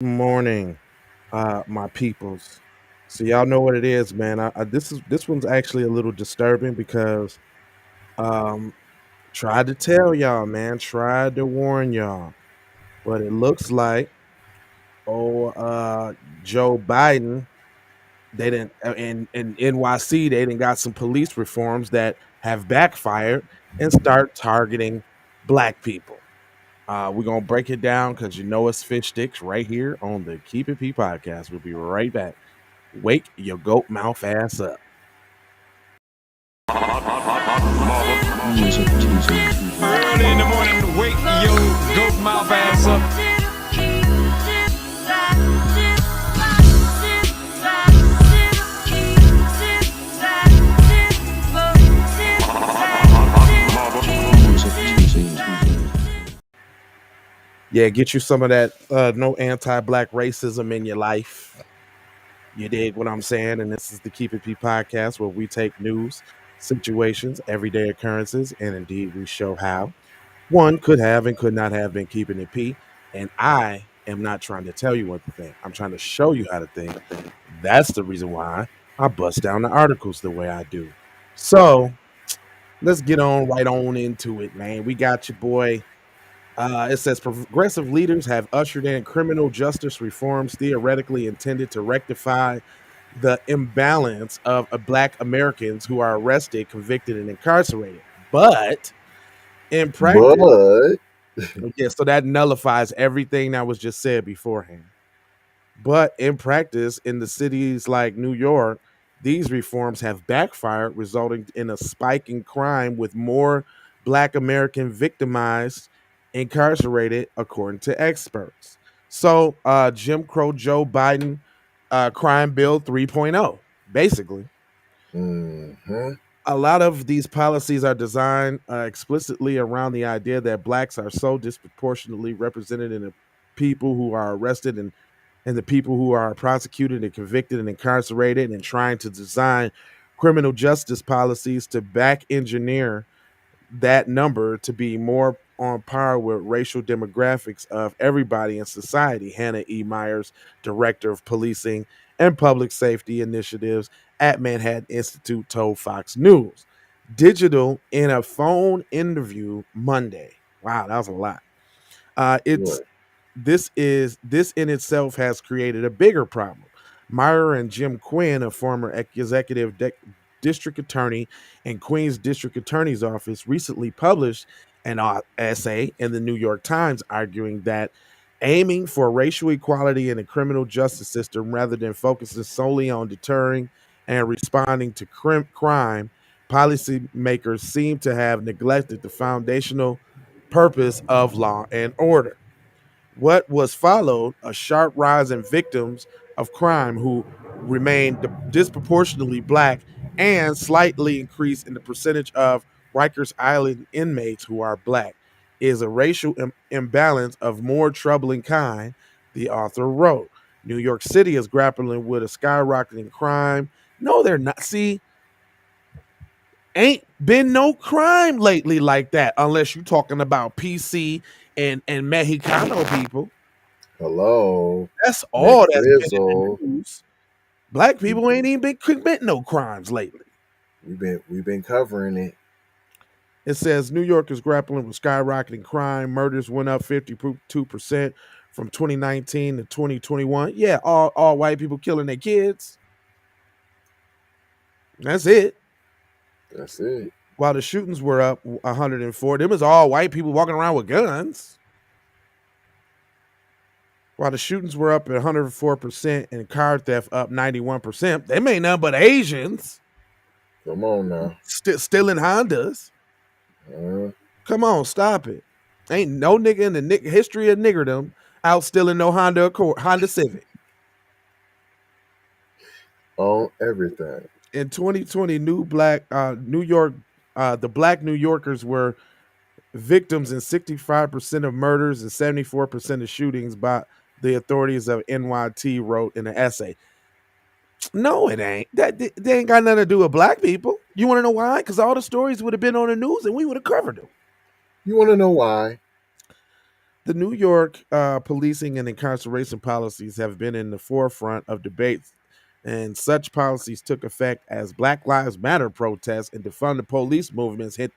Morning, my peoples. So y'all know what it is, man. This one's actually a little disturbing because um tried to tell y'all, man, tried to warn y'all, but it looks like oh Joe Biden they didn't in NYC they didn't got some police reforms that have backfired and start targeting black people. We're gonna break it down because you know it's fish sticks right here on the Keep It P podcast. We'll be right back. Wake your goat mouth ass up. Music teasing. Early in the morning, wake your goat mouth ass up. Music teasing. Yeah, get you some of that no anti-black racism in your life. You dig what I'm saying? And this is the Keep It P podcast where we take news, situations, everyday occurrences, and indeed we show how one could have and could not have been keeping it P. And I am not trying to tell you what to think. I'm trying to show you how to think. That's the reason why I bust down the articles the way I do. So let's get on right on into it, man. We got your boy. It says progressive leaders have ushered in criminal justice reforms theoretically intended to rectify the imbalance of black Americans who are arrested, convicted, and incarcerated. But in practice, But yeah, so that nullifies everything that was just said beforehand. But in practice, in the cities like New York, these reforms have backfired, resulting in a spike in crime with more Black American victimized, incarcerated, according to experts. So, Jim Crow Joe Biden crime bill 3.0, basically. mhm, A lot of these policies are designed explicitly around the idea that blacks are so disproportionately represented in the people who are arrested and the people who are prosecuted and convicted and incarcerated, and trying to design criminal justice policies to back engineer that number to be more on par with racial demographics of everybody in society. Hannah E. Myers, director of policing and public safety initiatives at Manhattan Institute, told Fox News. Digital in a phone interview Monday. Wow, that was a lot. It's right. this in itself has created a bigger problem. Meyer and Jim Quinn, a former executive district attorney in Queens District Attorney's Office, recently published an essay in the New York Times arguing that aiming for racial equality in the criminal justice system rather than focusing solely on deterring and responding to crime, policymakers seem to have neglected the foundational purpose of law and order. What was followed a sharp rise in victims of crime who remained disproportionately black and slightly increase in the percentage of Rikers Island inmates who are black is a racial imbalance of more troubling kind, the author wrote. New York City is grappling with a skyrocketing crime. No, they're not. See, ain't been no crime lately like that unless you're talking about PC and Mexicano people. Hello, That's all that's been in McGrizzle. the news. Black We, people ain't even been committing no crimes lately. we've been covering it. It says New York is grappling with skyrocketing crime. Murders went up 52% from 2019 to 2021. Yeah, all white people killing their kids. That's it. That's it. While the shootings were up 104, them is all white people walking around with guns. While the shootings were up at 104% and car theft up 91%, they ain't nothing but Asians Come on now. stealing Hondas. Uh, Come on, stop it. Ain't no nigga in the history of niggerdom out stealing no Honda Accord, Honda Civic. on everything. In 2020, New York, the black New Yorkers were victims in 65% of murders and 74% of shootings by the authorities of NYT wrote in an essay. No, it ain't. They ain't got nothing to do with black people. You want to know why? Because all the stories would have been on the news and we would have covered them. You want to know why? The New York policing and incarceration policies have been in the forefront of debates, and such policies took effect as Black Lives Matter protests and defund the police movements hit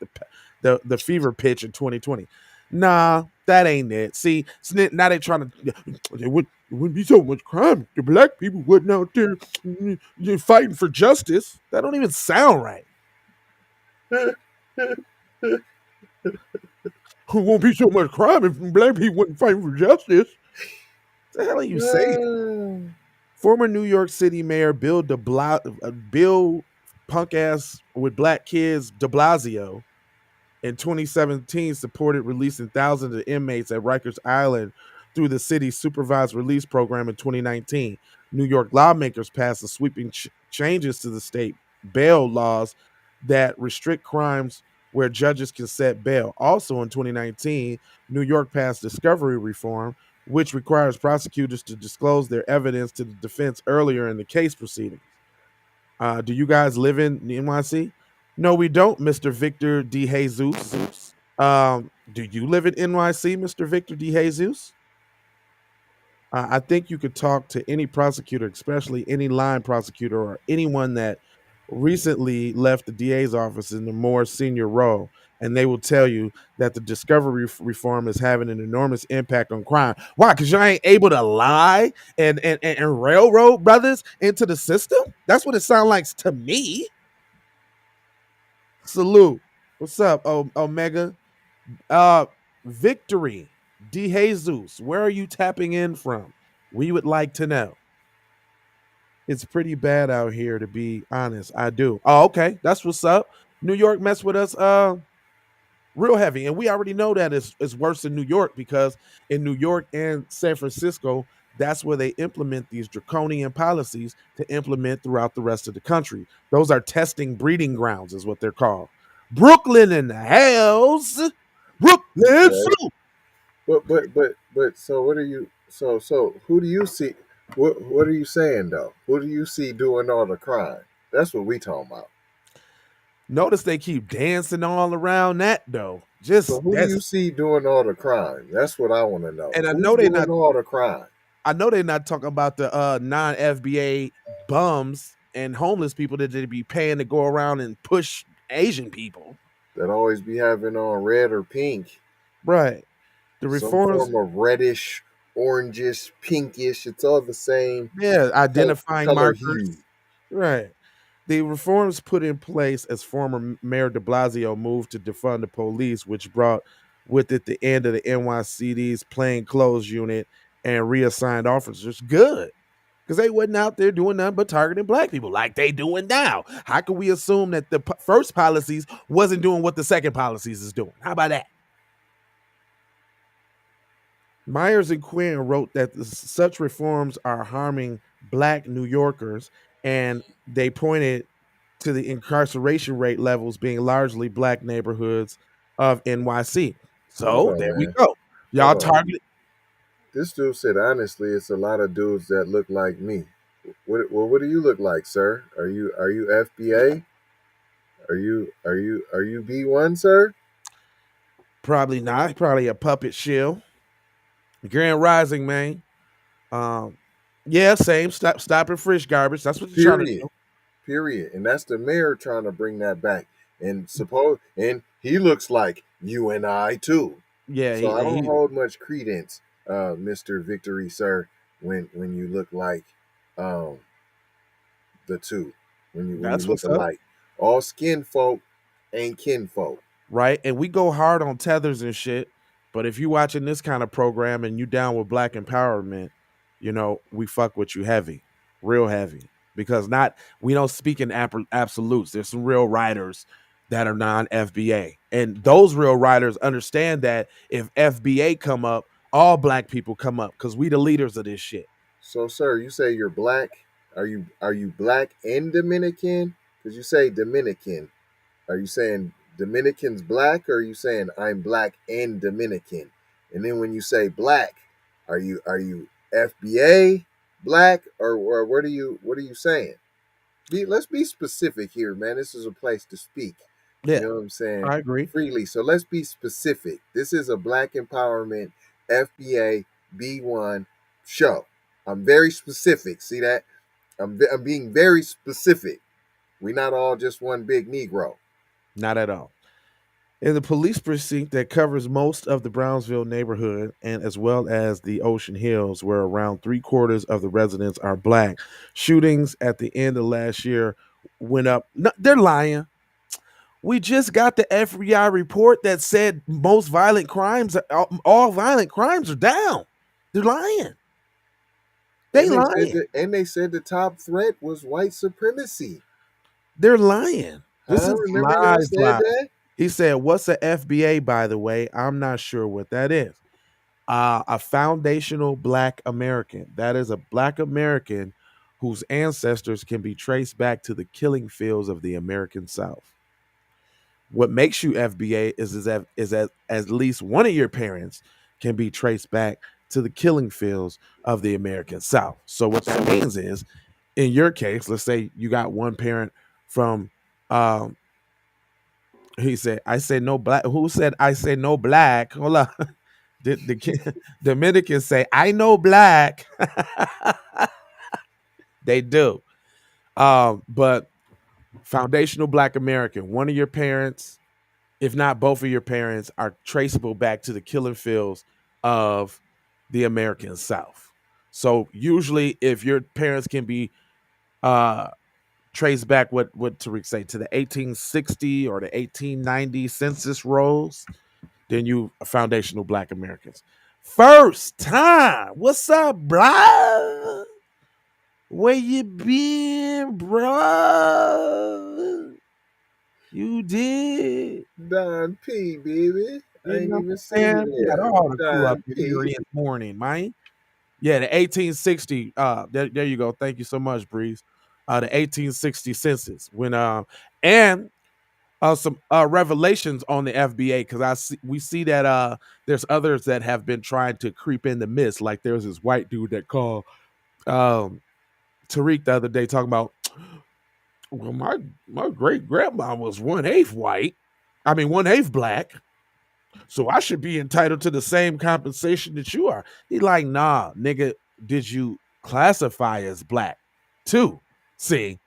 the fever pitch in 2020. Nah, that ain't it. See, now they trying to. There wouldn't be so much crime. The black people wasn't out there fighting for justice. That don't even sound right. There won't be so much crime if black people wasn't fighting for justice. What the hell are you saying? Former New York City Mayor Bill punk ass with black kids De Blasio in 2017 supported releasing thousands of inmates at Rikers Island through the city's supervised release program in 2019. New York lawmakers passed a sweeping changes to the state bail laws that restrict crimes where judges can set bail. Also in 2019, New York passed discovery reform, which requires prosecutors to disclose their evidence to the defense earlier in the case proceedings. Do you guys live in NYC? No, we don't, Mr. Victor D. Jesus. Do you live in NYC, Mr. Victor D. Jesus? I think you could talk to any prosecutor, especially any line prosecutor or anyone that recently left the DA's office in a more senior role, and they will tell you that the discovery reform is having an enormous impact on crime. Why? Because you ain't able to lie and railroad brothers into the system? That's what it sounds like to me. Salute. What's up, Omega? Uh, Victory. D. Jesus, where are you tapping in from? We would like to know. It's pretty bad out here, to be honest. I do. Oh, okay. That's what's up. New York mess with us real heavy. And we already know that it's worse in New York because in New York and San Francisco, that's where they implement these draconian policies to implement throughout the rest of the country. Those are testing breeding grounds, is what they're called. Brooklyn in the house. Brooklyn. Okay. But so what are you so who do you see what are you saying though? Who do you see doing all the crime? That's what we talking about. Notice they keep dancing all around that though. So Just who do you that's see doing all the crime? That's what I want to know. and Who's doing all the crime? I know they're not talking about the non FBA bums and homeless people that they be paying to go around and push Asian people. That always be having on red or pink. Right. The Some reforms, form of reddish, orangish, pinkish. It's all the same yeah, identifying color markers. hue. Right. The reforms put in place as former Mayor de Blasio moved to defund the police, which brought with it the end of the NYCD's plainclothes unit and reassigned officers. Good. Because they wasn't out there doing nothing but targeting black people like they doing now. How can we assume that the first policies wasn't doing what the second policies is doing? How about that? Myers and Quinn wrote that such reforms are harming black New Yorkers, and they pointed to the incarceration rate levels being largely black neighborhoods of NYC. Hold So on, there we man. go. Y'all Hold on. target. This dude said honestly, it's a lot of dudes that look like me. What do you look like, sir? Are you FBA? Are you B1, sir? Probably not. Probably a puppet shill. Grand Rising, man. Um, yeah, same. Stop and frisk garbage. That's what you're trying to Period. do. Period. And that's the mayor trying to bring that back. And he looks like you and I too. Yeah, So I don't he hold much credence, Mr. Victory, sir, when you look like um the two. When you that's look what's up. alike. All skin folk ain't kin folk. Right? And we go hard on tethers and shit. But if you watching this kind of program and you down with black empowerment, we fuck with you heavy, real heavy. Because not we don't speak in absolutes. There's some real writers that are non FBA, and those real writers understand that if FBA come up, all black people come up because we the leaders of this shit. So, sir, you say you're black. Are you black and Dominican? Because you say Dominican. Are you saying Dominican's black, or are you saying I'm black and Dominican? And then when you say black, are you FBA black, or what are you saying? Let's be specific here, man. This is a place to speak. You Yeah, know what I'm saying? I agree. Freely. So let's be specific. This is a black empowerment FBA B1 show. I'm very specific. See that? I'm being very specific. We're not all just one big Negro. Not at all. In the police precinct that covers most of the Brownsville neighborhood and as well as the Ocean Hills, where around 3/4 of the residents are black, shootings at the end of last year went up. No, they're lying. We just got the FBI report that said most violent crimes, all violent crimes are down. They're lying. They lying. They said the top threat was white supremacy. They're lying. This Huh? is Remember y'all lies. said that? He said, "What's a FBA, by the way? I'm not sure what that is." A foundational Black American. That is a Black American whose ancestors can be traced back to the killing fields of the American South. What makes you FBA is that at least one of your parents can be traced back to the killing fields of the American South. So what that means is, in your case, let's say you got one parent from um, he said, I say no black. Who said I say no black? Hold on. The Dominicans say, I know black. They do. But foundational Black American, one of your parents, if not both of your parents, are traceable back to the killing fields of the American South. So usually if your parents can be traced back, what Tariq say, to the 1860 or the 1890 census rolls, then you are foundational Black Americans. First time. What's up, bruh? Where you been, bruh? You did. Don P, baby. I ain't even seen Man, we got all the crew up Don here P. this morning, man. Yeah, the 1860. There you go. Thank you so much, Breeze. The 1860 census when and some revelations on the FBA, because we see that there's others that have been trying to creep in the midst. Like there's this white dude that called Tariq the other day talking about, well, my great grandma was 1/8 white. I mean 1/8 black. So I should be entitled to the same compensation that you are. He like, nah, nigga, did you classify as black too? See,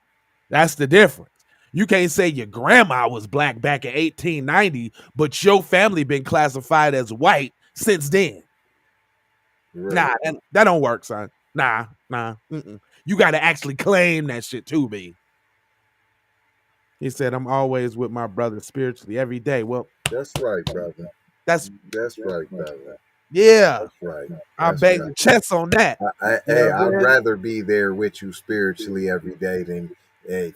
that's the difference. You can't say your grandma was black back in 1890, but your family been classified as white since then. Right. Nah, that don't work, son. Nah. Mm-mm. You got to actually claim that shit to me. He said, I'm always with my brother spiritually every day. Well, That's right, brother. that's right, brother. yeah. That's right. I That's bang right. the chest on that. I'd rather be there with you spiritually every day than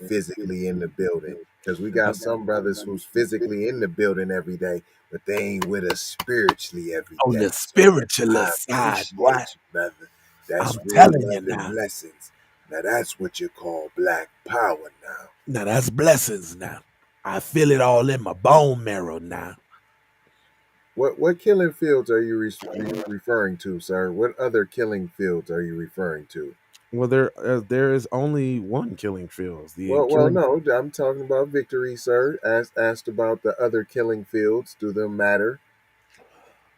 physically in the building. Because we got some brothers who's physically in the building every day, but they ain't with us spiritually every day. On the So spiritual I side, appreciate boy. you, brother. That's I'm real telling you love and now. blessings. Now that's what you call black power now. Now that's blessings now. I feel it all in my bone marrow now. What killing fields are you referring to, sir? What other killing fields are you referring to? Well, there is only one killing fields. No, I'm talking about victory, sir. Asked about the other killing fields. Do them matter?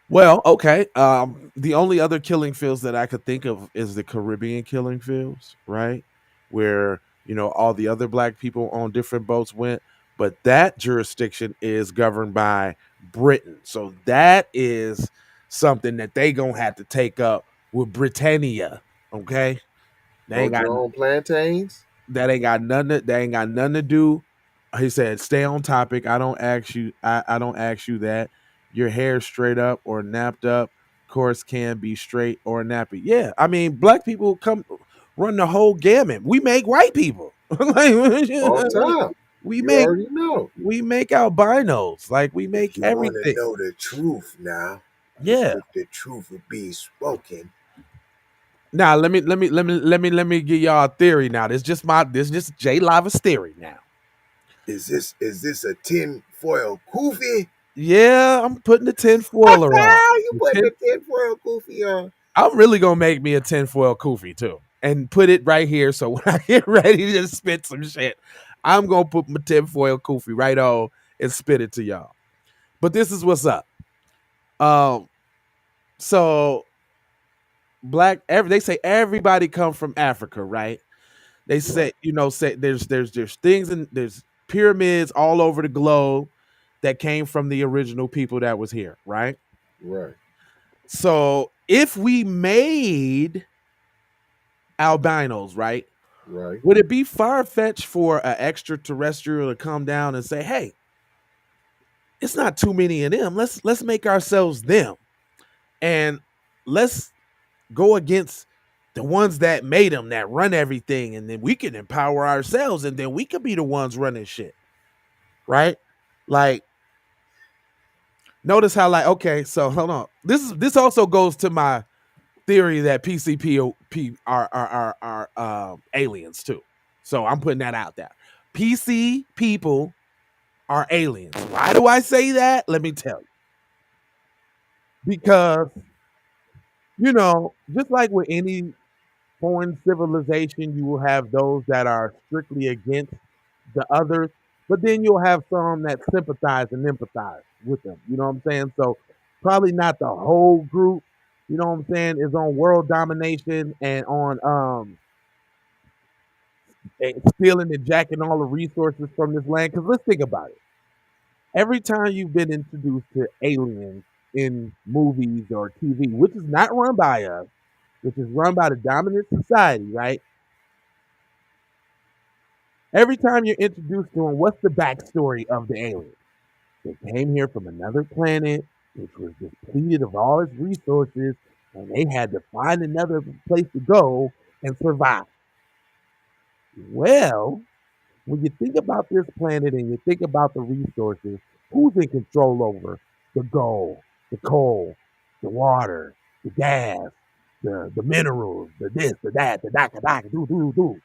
Well, okay. The only other killing fields that I could think of is the Caribbean killing fields, right? Where, all the other black people on different boats went. But that jurisdiction is governed by Britain. So that is something that they gonna have to take up with Britannia. Okay. They ain't Hold got your own plantains? that ain't got nothing to, they ain't got nothing to do. He said, stay on topic. I don't ask you, I don't ask you that. Your hair straight up or napped up, course can be straight or nappy. Yeah. I mean, black people come run the whole gamut. We make white people. On top. we You make already know. we make albinos. Like we make If you want to everything. know the truth now, Yeah. if the truth would be spoken. Now let me give y'all a theory. Now this just Jay Lava's theory. Now Is this a tin foil kufi? yeah, I'm putting the tinfoil around. You put the tin foil kufi on. I'm really gonna make me a tinfoil kufi too, and put it right here. So when I get ready to spit some shit, I'm gonna put my tinfoil kufi right on and spit it to y'all. But this is what's up. So they say everybody come from Africa, right? They say, say there's things and there's pyramids all over the globe that came from the original people that was here, right? Right. So if we made albinos, right? Right. Would it be far fetched for an extraterrestrial to come down and say, "Hey, it's not too many of them. Let's make ourselves them, and let's go against the ones that made them, that run everything, and then we can empower ourselves, and then we could be the ones running shit, right?" Like, notice how, like, okay, so hold on. This also goes to my theory that PCP are aliens too. So I'm putting that out there. PC people are aliens. Why do I say that? Let me tell you. Because, just like with any foreign civilization, you will have those that are strictly against the others, but then you'll have some that sympathize and empathize with them. You know what I'm saying? So probably not the whole group, you know what I'm saying, is on world domination and on stealing and jacking all the resources from this land. Because let's think about it. Every time you've been introduced to aliens in movies or TV, which is not run by us, which is run by the dominant society, right? Every time you're introduced to them, what's the backstory of the alien? They came here from another planet, which was depleted of all its resources, and they had to find another place to go and survive. Well, when you think about this planet and you think about the resources, who's in control over the gold, the coal, the water, the gas, the minerals, the this, the that, the da, do.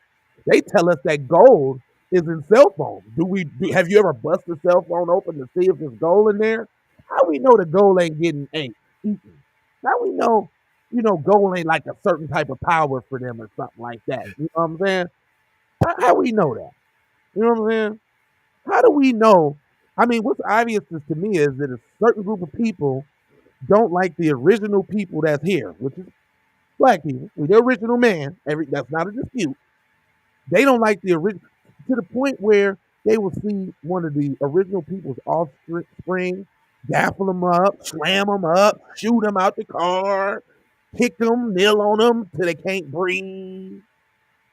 They tell us that gold is in cell phones. Have you ever busted a cell phone open to see if there's gold in there? How we know the gold ain't eaten? How we know, gold ain't like a certain type of power for them or something like that? You know what I'm saying? How we know that? You know what I'm saying? How do we know? I mean, what's obvious to me is that a certain group of people don't like the original people that's here, which is black people. We're the original man. That's not a dispute. They don't like the original to the point where they will see one of the original people's offspring, gaffle them up, slam them up, shoot them out the car, kick them, kneel on them till they can't breathe,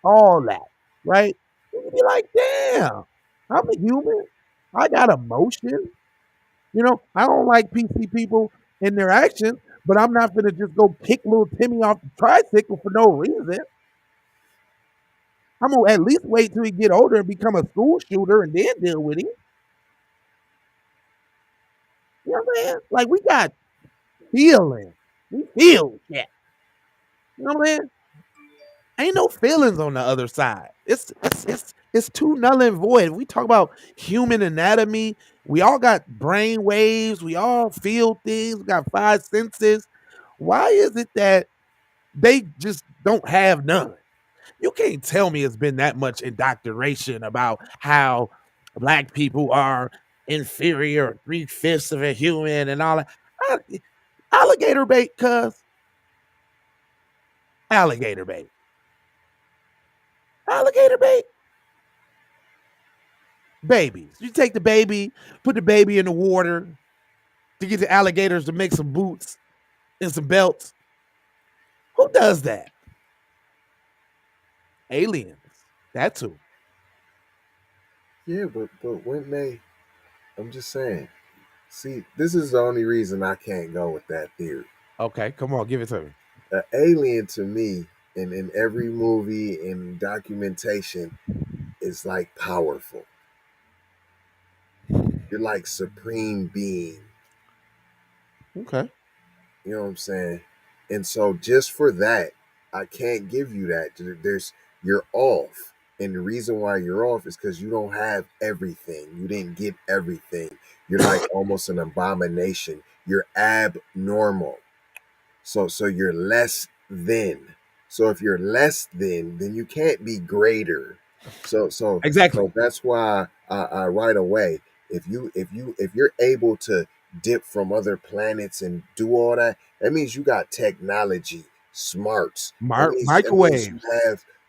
all that, right? You be like, damn, I'm a human. I got emotion. I don't like PC people in their actions, but I'm not gonna just go kick little Timmy off the tricycle for no reason. I'm gonna at least wait till he get older and become a school shooter and then deal with him. You know what I'm saying? Like, we got feelings. We feel shit. You know what I'm saying? Ain't no feelings on the other side. It's too null and void. We talk about human anatomy. We all got brain waves. We all feel things. We got five senses. Why is it that they just don't have none? You can't tell me it's been that much indoctrination about how black people are inferior, 3/5 of a human, and all that. Alligator bait, cuz. Alligator bait. Alligator bait. Babies. You take the baby, put the baby in the water to get the alligators to make some boots and some belts. Who does that? Aliens. That's who. Yeah, but when they, I'm just saying. See, this is the only reason I can't go with that theory. Okay, come on, give it to me. An alien to me, in every movie and documentation, is like powerful. You're like supreme being. Okay. You know what I'm saying? And so just for that, I can't give you that. You're off. And the reason why you're off is because you don't have everything. You didn't get everything. You're like almost an abomination. You're abnormal. So you're less than. So if you're less than, then you can't be greater. Exactly. So that's why I right away, if you're able to dip from other planets and do all that. That means you got technology, smarts. That means you Microwaves.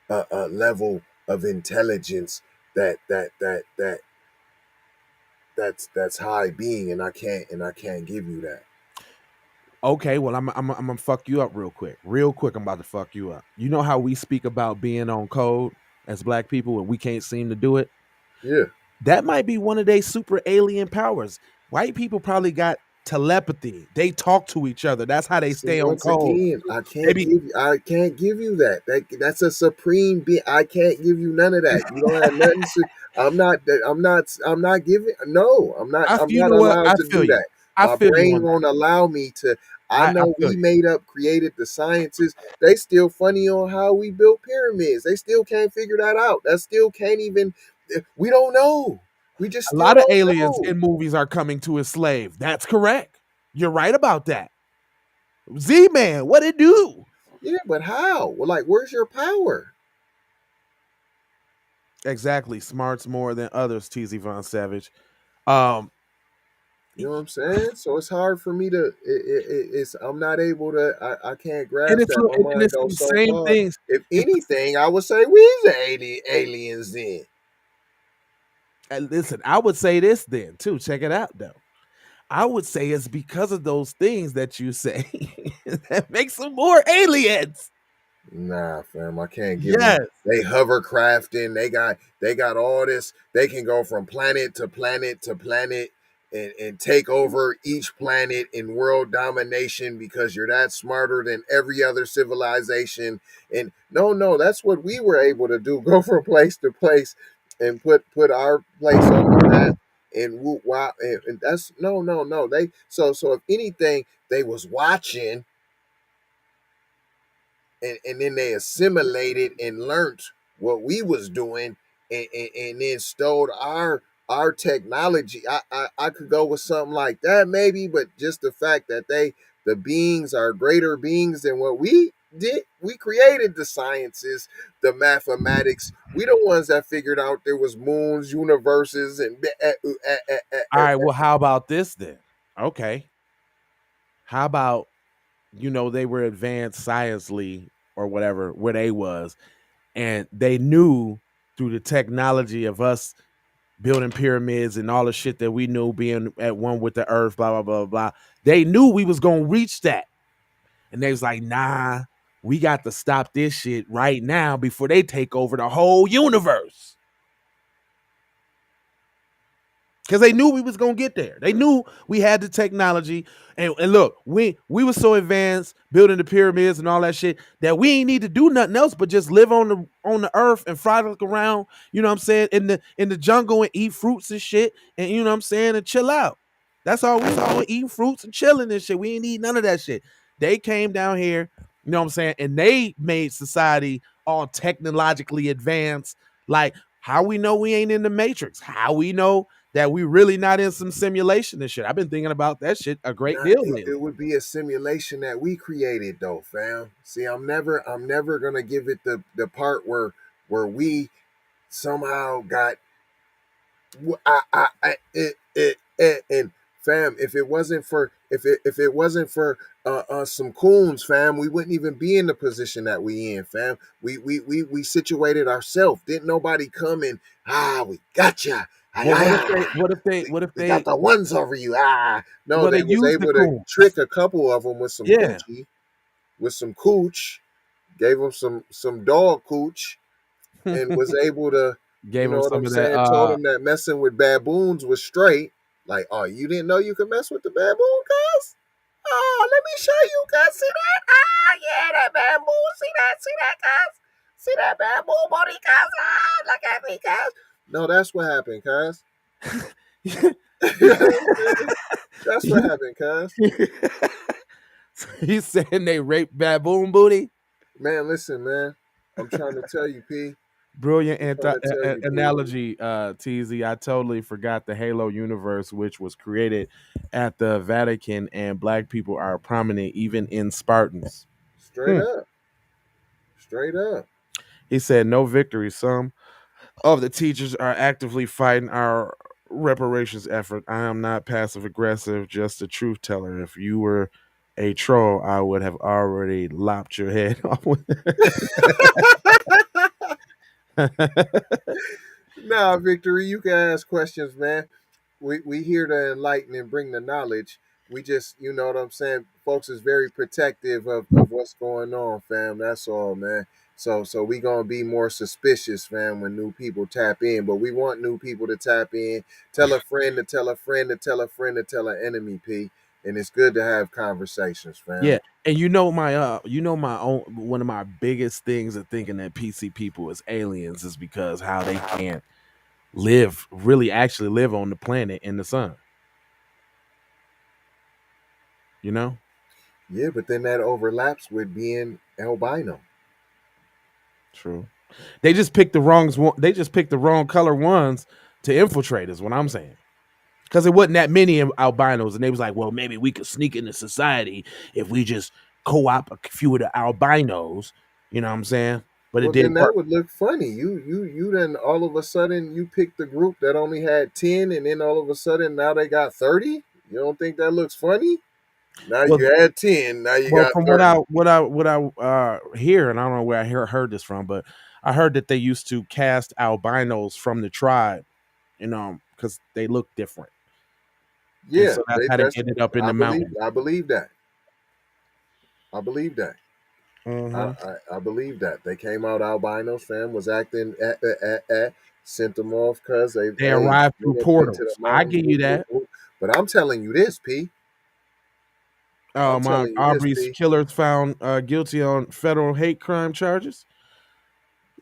have a level of intelligence that that's high being, and I can't give you that. Okay, well, I'm gonna fuck you up real quick. Real quick, I'm about to fuck you up. You know how we speak about being on code as black people and we can't seem to do it? Yeah. That might be one of their super alien powers. White people probably got telepathy. They talk to each other. That's how they See, stay on once code. again, They be I can't give you that. That's a supreme being. I can't give you none of that. You don't have nothing to. I'm not giving. No, I'm you not know what? allowed I to feel do you. that. I My feel you brain on that. won't allow me to. I I know feel we you. created the sciences. They still funny on how we built pyramids. They still can't figure that out. That still can't even. We don't know. We just A still lot of don't aliens know. in movies are coming to enslave. That's correct. You're right about that. Z-Man, what it do? Yeah, but how? Well, like, where's your power? Exactly. Smarts more than others, TZ Von Savage. Um, You know what I'm saying? So it's hard for me to. It's I'm not able to. I can't and grasp it's that. My and mind it's goes the so same far. things. If It's anything, I would say we's the aliens then. and listen, I would say this then too. Check it out though. I would say it's because of those things that you say that makes them more aliens. Nah, fam, I can't give them. Yes. They hovercrafting. They got all this. They can go from planet to planet to planet and take over each planet in world domination because you're that smarter than every other civilization. And no, that's what we were able to do. Go from place to place and put our place on the map. And wow, and that's no. They so if anything, they was watching and then they assimilated and learned what we was doing and then stole our technology. I could go with something like that maybe, but just the fact that the beings are greater beings than what we did. We created the sciences, the mathematics. We the ones that figured out there was moons, universes, and All right. Well, how about this then? Okay. How about they were advanced sciencely or whatever where they was, and they knew through the technology of us building pyramids and all the shit that we knew being at one with the earth, blah blah blah blah. They knew we was gonna reach that, and they was like, "Nah, we got to stop this shit right now before they take over the whole universe." Because they knew we was gonna get there. They knew we had the technology. And look, we were so advanced building the pyramids and all that shit that we ain't need to do nothing else but just live on the earth and frolic around, you know what I'm saying, in the jungle and eat fruits and shit, and you know what I'm saying, and chill out. That's all we saw, eating fruits and chilling and shit. We ain't need none of that shit. They came down here, you know what I'm saying, and they made society all technologically advanced. Like, how we know we ain't in the Matrix? How we know that we really not in some simulation and shit? I've been thinking about that shit a great Nah, deal it lately. would be a simulation that we created though, fam. See, I'm never gonna give it the part where we somehow got and fam, if it wasn't for some coons, fam, we wouldn't even be in the position that we in, fam. We situated ourselves. Didn't nobody come and we got ya. Well, what if they what if they We, what if we got they the ones over you. No, well they they was use the able to coons? trick a couple of them with some Yeah. coochie, with some cooch, gave them some dog cooch, and was able to, you Gave know them what some I'm of that saying, told them that messing with baboons was straight. Like, oh, you didn't know you could mess with the baboon, cuz? Oh, let me show you, cuz. See that? Yeah, that baboon. See that, cuz? See that baboon body, cuz? Look at me, cuz. No, that's what happened, cuz. You know what I'm saying? That's what happened, cuz. He's saying they raped baboon booty. Man, listen, man. I'm trying to tell you, P. Brilliant I'm trying to tell you, P. analogy, TZ. I totally forgot the Halo universe, which was created at the Vatican, and black people are prominent even in Spartans. Straight Hmm. up. Straight up. He said, "No victory. Some of the teachers are actively fighting our reparations effort. I am not passive aggressive, just a truth teller. If you were a troll, I would have already lopped your head off. Nah, Victory, you can ask questions, man. We here to enlighten and bring the knowledge. We just, you know what I'm saying, folks is very protective of what's going on, fam. That's all, man. So we gonna be more suspicious, fam, when new people tap in. But we want new people to tap in. Tell a friend to tell a friend to tell a friend to tell an enemy, P. And it's good to have conversations, fam. Yeah, and my own one of my biggest things of thinking that PC people is aliens is because how they can't really actually live on the planet in the sun. You know? Yeah, but then that overlaps with being albino. True. They just picked the they just picked the wrong color ones to infiltrate is what I'm saying. Because it wasn't that many albinos, and they was like, well, maybe we could sneak into society if we just co-op a few of the albinos. You know what I'm saying? But it Well, then didn't that work. would look funny. You then all of a sudden you picked the group that only had 10, and then all of a sudden now they got 30. You don't think that looks funny? Now Well, you had 10, now you well, got from 30. what I hear, and I don't know where I heard this from, but I heard that they used to cast albinos from the tribe, because they look different, and Yeah, so that's how they that's ended up in the mountains. I believe that. I believe that. Hmm. I believe that. They came out albinos, fam, was acting sent them off because They hey, arrived through went up into the portals. I mountains. give you Whoop, whoop, that. whoop. But I'm telling you this, P. I'm My telling you this, Aubrey's P. killers found guilty on federal hate crime charges.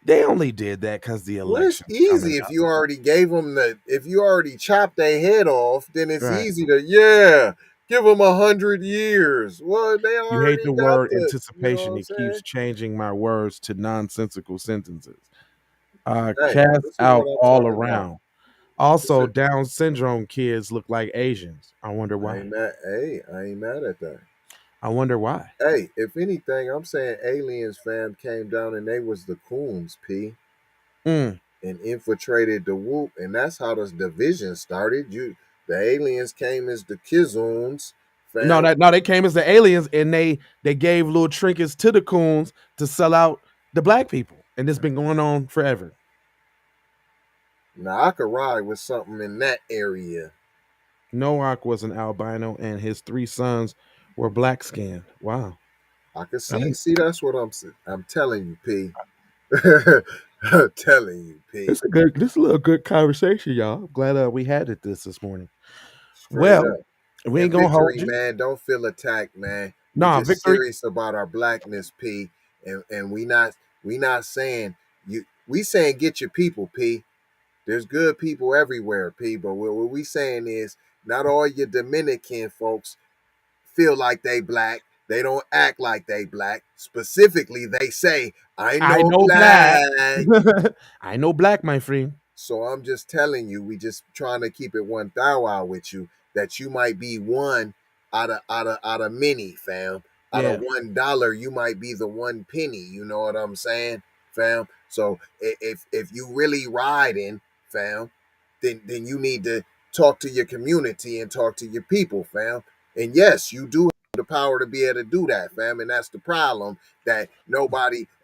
They only did that because the Well, it's election's coming easy if up. you already gave them if you already chopped their head off, then it's Right. easy to, yeah, give them 100 years. Well, they You hate already the got word you know what anticipation. I'm It keeps saying? changing my words to nonsensical sentences. Hey, Cast this is out what I'm all talking about. around. Also, Listen, Down syndrome kids look like Asians. I wonder I why. ain't mad. Hey, I ain't mad at that. I wonder why. Hey, if anything, I'm saying aliens, fam, came down and they was the coons, P, Mm. and infiltrated the whoop, and that's how this division started. The aliens came as the Kizoons, fam. No, they came as the aliens and they gave little trinkets to the coons to sell out the black people, and it's been going on forever. Now I could ride with something in that area. Noak was an albino, and his three sons were black skinned. Wow. I could I mean, see. That's what I'm telling you, P. I'm telling you, P. this is a little good conversation, y'all. I'm glad we had this morning. Straight Well, up. we And ain't gonna hold Victory, you. man, don't feel attacked, man. We Nah, just victory. serious about our blackness, P. And we not saying you. We saying get your people, P. There's good people everywhere, P. But what we saying is not all your Dominican folks feel like they black. They don't act like they black. Specifically, they say, I I know know black. black. I know black, my friend. So I'm just telling you, we just trying to keep it 1,000 with you that you might be one out of many, fam. Out of Yeah, $1, you might be the one penny. You know what I'm saying, fam? So if you really riding, fam, then you need to talk to your community and talk to your people, fam. And yes, you do have the power to be able to do that, fam. And that's the problem that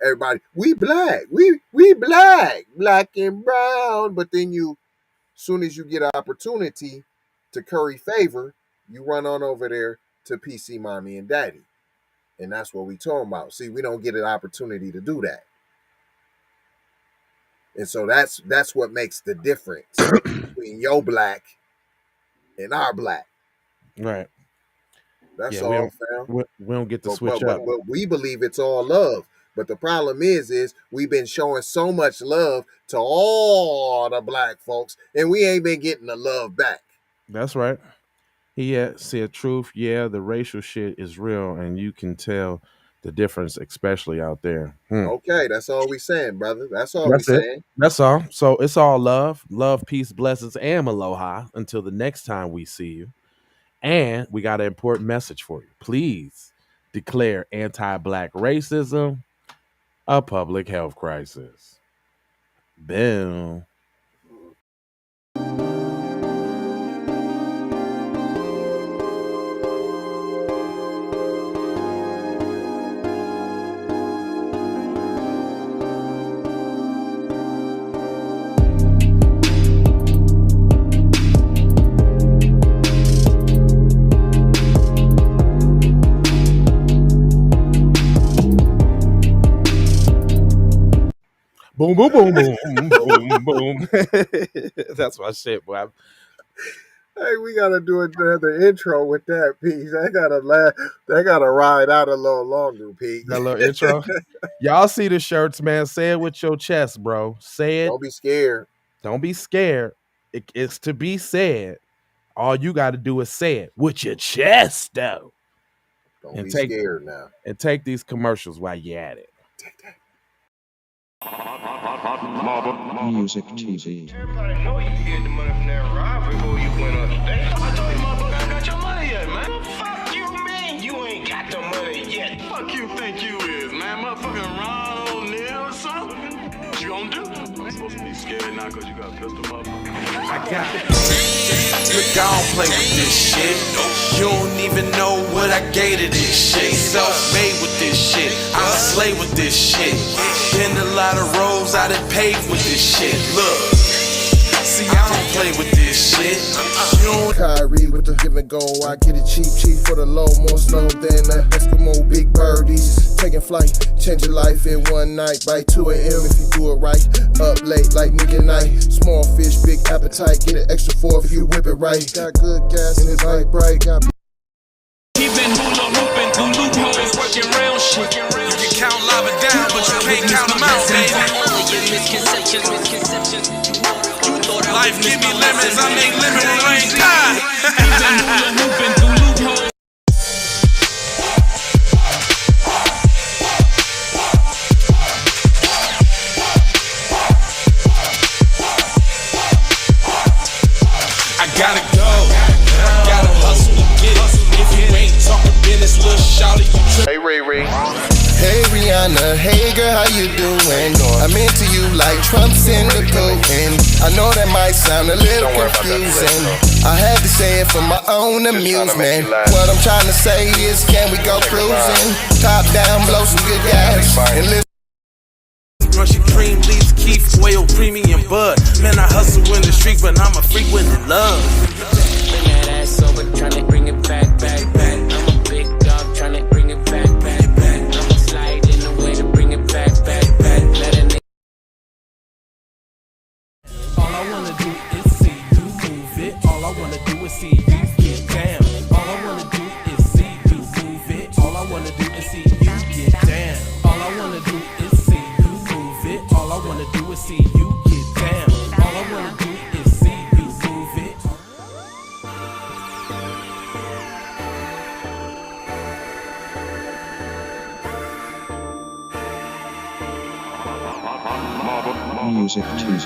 everybody, we black, we black and brown. But then soon as you get an opportunity to curry favor, you run on over there to PC mommy and daddy. And that's what we talking about. See, we don't get an opportunity to do that. And so that's what makes the difference between your black and our black. right. That's Yeah, we all, don't fam. we don't get to But switch up. we believe it's all love. But the problem is we've been showing so much love to all the black folks, and we ain't been getting the love back. That's right. He said truth. Yeah, the racial shit is real, and you can tell the difference, especially out there. Okay, that's all we saying, brother. That's all we That's it. saying. That's all. So it's all love, peace, blessings, and aloha. Until the next time we see you. And we got an important message for you. Please declare anti-black racism a public health crisis. Boom. Boom, boom, boom, boom, boom, boom. That's my shit, boy. Hey, we gotta do another intro with that, Pete. That gotta ride out a little longer, Pete. That little intro. Y'all see the shirts, man. Say it with your chest, bro. Say it. Don't be scared. Don't be scared. It's to be said. All you got to do is say it with your chest, though. Don't be scared now. And take these commercials while you're at it. Take that. Music TV. Everybody know you can get the money from that ride before you went on stage. I told you motherfucker ain't got your money yet, man. Fuck you, man. You ain't got the money yet. Fuck you think you is, man? Motherfucking Ron O'Neal or something? What you gonna do? I'm supposed to be scared now because you got a pistol, motherfucker. I got it. Look, I don't play with this shit. You don't even know what I gave to this shit. Self-made with this shit. I slay with this shit. Been a lot of roads I done paved with this shit. Look, see, I don't play with this shit. You don't Kyrie with the give and go. I get it cheap for the low, more snow than a Eskimo big birdies. Taking flight, change your life in one night. By 2 a.m. if you do it right. Up late like midnight. Small fish, big appetite. Get an extra 4 if you whip it right. Got good gas and it's light bright. Got He been hula hooping through loopholes, working round shit. You can count lava down, but you can't count them out, baby. Life give me lemons, I make lemon rain die. He been hula hooping through loopholes. I gotta go, gotta hustle to get it. If you ain't talking business, little shawty, you Hey, Ray Ray. Hey Rihanna, hey girl, how you doing? I'm into you like Trump's in the Putin. I know that might sound a little confusing. I had to say it for my own amusement. What I'm trying to say is, can we go cruising? Top down, blow some good gas, and listen. Russian cream leaves, Keith, oil, premium bud. Man, I hustle in the street, but I'm a freak with the love. Bring that ass over, tryna bring it back. I'm a big dog, tryna bring it back. I'ma slide in the way to bring it back. Let a nigga. All I wanna do is see you move it. All I wanna do is see you get down. All I wanna do is see you move it. All I wanna do is see you get down. All I wanna do is see you move it. All I wanna do is see you get down. All I wanna do is see you move it. Music TV.